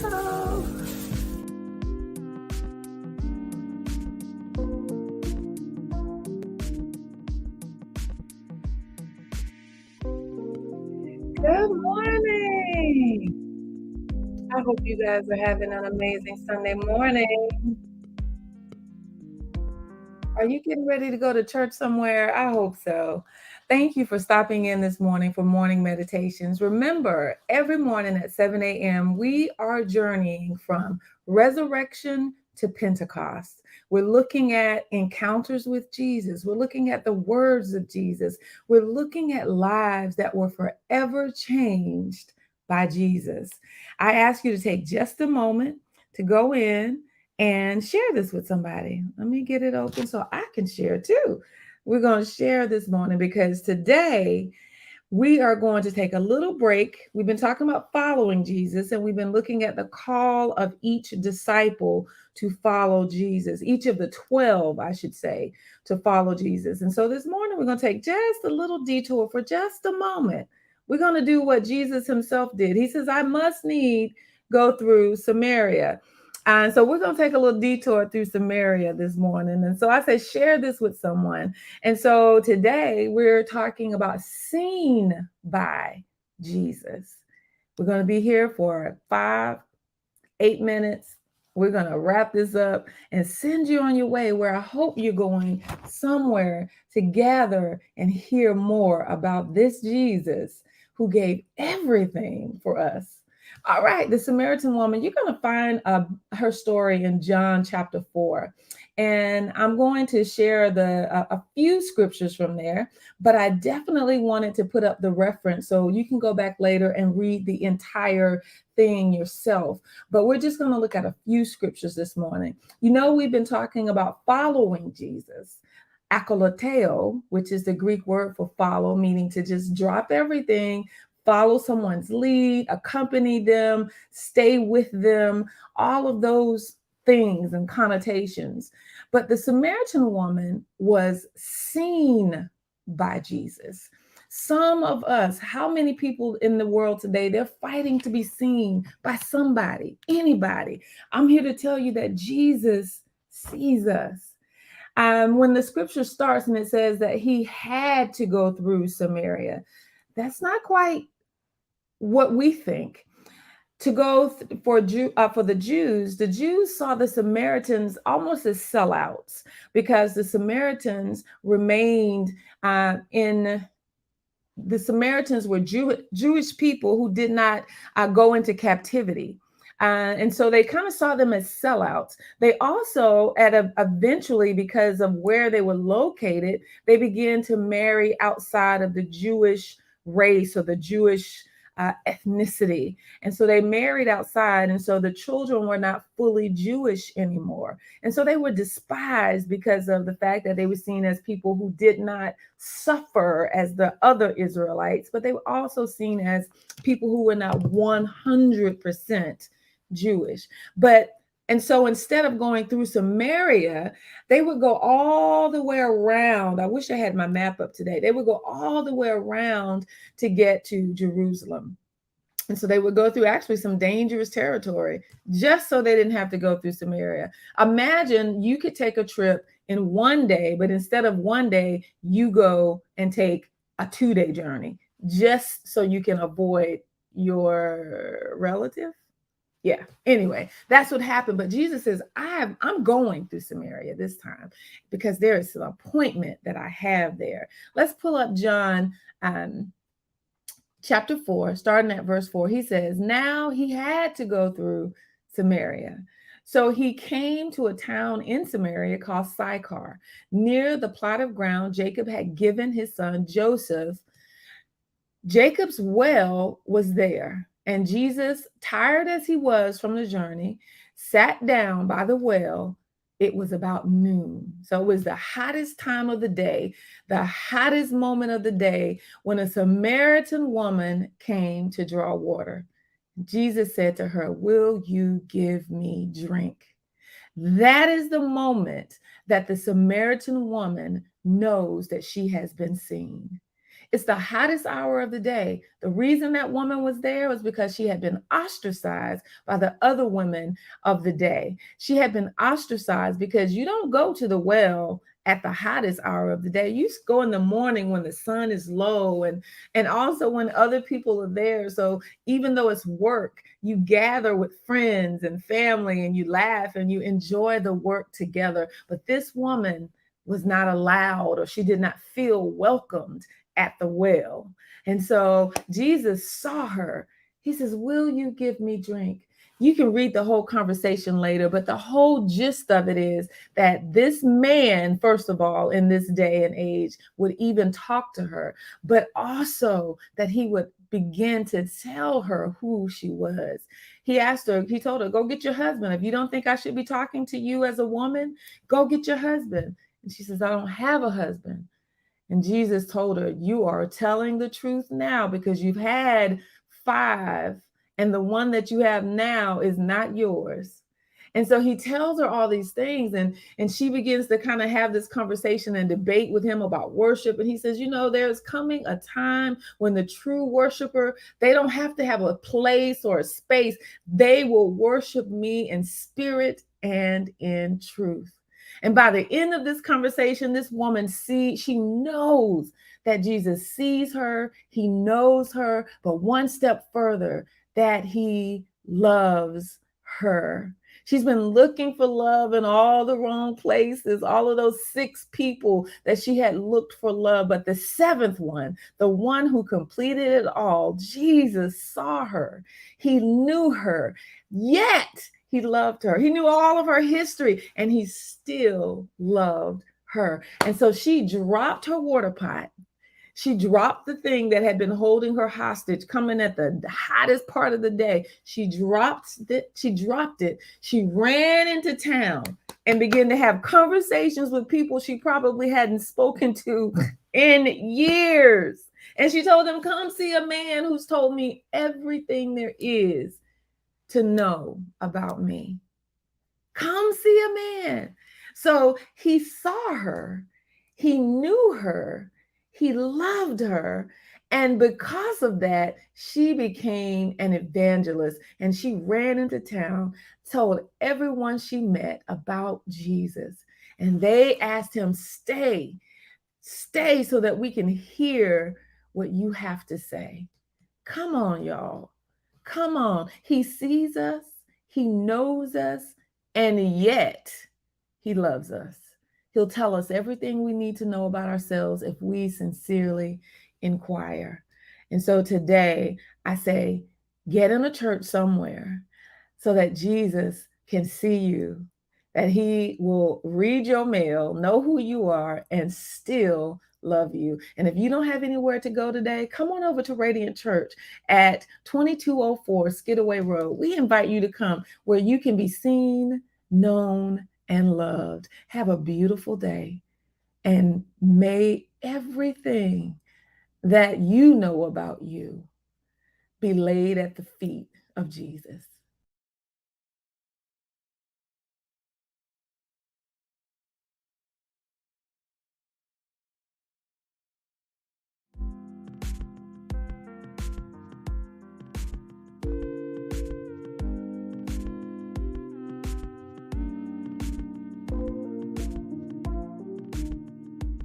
Good morning. I hope you guys are having an amazing Sunday morning. Are you getting ready to go to church somewhere? I hope so. Thank you for stopping in this morning for morning meditations. Remember, every morning at 7 a.m., we are journeying from resurrection to Pentecost. We're looking at encounters with Jesus. We're looking at the words of Jesus. We're looking at lives that were forever changed by Jesus. I ask you to take just a moment to go in and share this with somebody. Let me get it open so I can share too. We're going to share this morning because today we are going to take a little break. We've been talking about following Jesus, and we've been looking at the call of each disciple to follow Jesus, each of the 12, I should say, to follow Jesus. And so this morning we're going to take just a little detour for just a moment. We're going to do what Jesus himself did. He says, I must need go through Samaria. And so we're going to take a little detour through Samaria this morning. And so I say, share this with someone. And so today we're talking about seen by Jesus. We're going to be here for 8 minutes. We're going to wrap this up and send you on your way where I hope you're going somewhere to gather and hear more about this Jesus who gave everything for us. All right, the Samaritan woman, you're going to find her story in John chapter 4. And I'm going to share a few scriptures from there, but I definitely wanted to put up the reference so you can go back later and read the entire thing yourself. But we're just going to look at a few scriptures this morning. You know, we've been talking about following Jesus. Akolateo, which is the Greek word for follow, meaning to just drop everything, follow someone's lead, accompany them, stay with them, all of those things and connotations. But the Samaritan woman was seen by Jesus. Some of us, how many people in the world today, they're fighting to be seen by somebody, anybody. I'm here to tell you that Jesus sees us. When the scripture starts and it says that he had to go through Samaria, that's not quite what we think. To go for the Jews saw the Samaritans almost as sellouts because the Samaritans remained the Samaritans were Jewish people who did not go into captivity. And so they kind of saw them as sellouts. They also, eventually, because of where they were located, they began to marry outside of the Jewish race or the Jewish ethnicity. And so they married outside. And so the children were not fully Jewish anymore. And so they were despised because of the fact that they were seen as people who did not suffer as the other Israelites, but they were also seen as people who were not 100% Jewish. And so instead of going through Samaria, they would go all the way around. I wish I had my map up today. They would go all the way around to get to Jerusalem. And so they would go through actually some dangerous territory just so they didn't have to go through Samaria. Imagine you could take a trip in one day, but instead of one day, you go and take a 2-day journey just so you can avoid your relative. Yeah. Anyway, that's what happened. But Jesus says, I'm going through Samaria this time because there is an appointment that I have there. Let's pull up John chapter 4, starting at verse 4. He says, now he had to go through Samaria. So he came to a town in Samaria called Sychar, near the plot of ground Jacob had given his son Joseph. Jacob's well was there. And Jesus, tired as he was from the journey, sat down by the well. It was about noon. So it was the hottest time of the day, the hottest moment of the day when a Samaritan woman came to draw water. Jesus said to her, will you give me drink? That is the moment that the Samaritan woman knows that she has been seen. It's the hottest hour of the day. The reason that woman was there was because she had been ostracized by the other women of the day. She had been ostracized because you don't go to the well at the hottest hour of the day. You go in the morning when the sun is low, and also when other people are there. So even though it's work, you gather with friends and family and you laugh and you enjoy the work together. But this woman was not allowed, or she did not feel welcomed at the well. And so Jesus saw her. He says, "Will you give me drink?" You can read the whole conversation later, but the whole gist of it is that this man, first of all, in this day and age, would even talk to her, but also that he would begin to tell her who she was. He asked her, he told her, "Go get your husband. If you don't think I should be talking to you as a woman, go get your husband." And she says, "I don't have a husband." And Jesus told her, "You are telling the truth now because you've had five, and the one that you have now is not yours." And so he tells her all these things, and she begins to kind of have this conversation and debate with him about worship. And he says, "There's coming a time when the true worshiper, they don't have to have a place or a space. They will worship me in spirit and in truth." And by the end of this conversation, this woman she knows that Jesus sees her, he knows her, but one step further, that he loves her. She's been looking for love in all the wrong places, all of those 6 people that she had looked for love. But the 7th one, the one who completed it all, Jesus saw her. He knew her, yet he loved her. He knew all of her history, and he still loved her. And so she dropped her water pot. She dropped the thing that had been holding her hostage, coming at the hottest part of the day. She dropped it. She ran into town and began to have conversations with people she probably hadn't spoken to in years. And she told them, "Come see a man who's told me everything there is to know about me. Come see a man." So he saw her, he knew her, he loved her. And because of that, she became an evangelist, and she ran into town, told everyone she met about Jesus. And they asked him, stay so that we can hear what you have to say. Come on, y'all. Come on. He sees us, he knows us, and yet he loves us. He'll tell us everything we need to know about ourselves if we sincerely inquire. And so today I say, get in a church somewhere so that Jesus can see you, that he will read your mail, know who you are, and still love you. And if you don't have anywhere to go today, come on over to Radiant Church at 2204 Skidaway Road. We invite you to come where you can be seen, known, and loved. Have a beautiful day, and may everything that you know about you be laid at the feet of Jesus.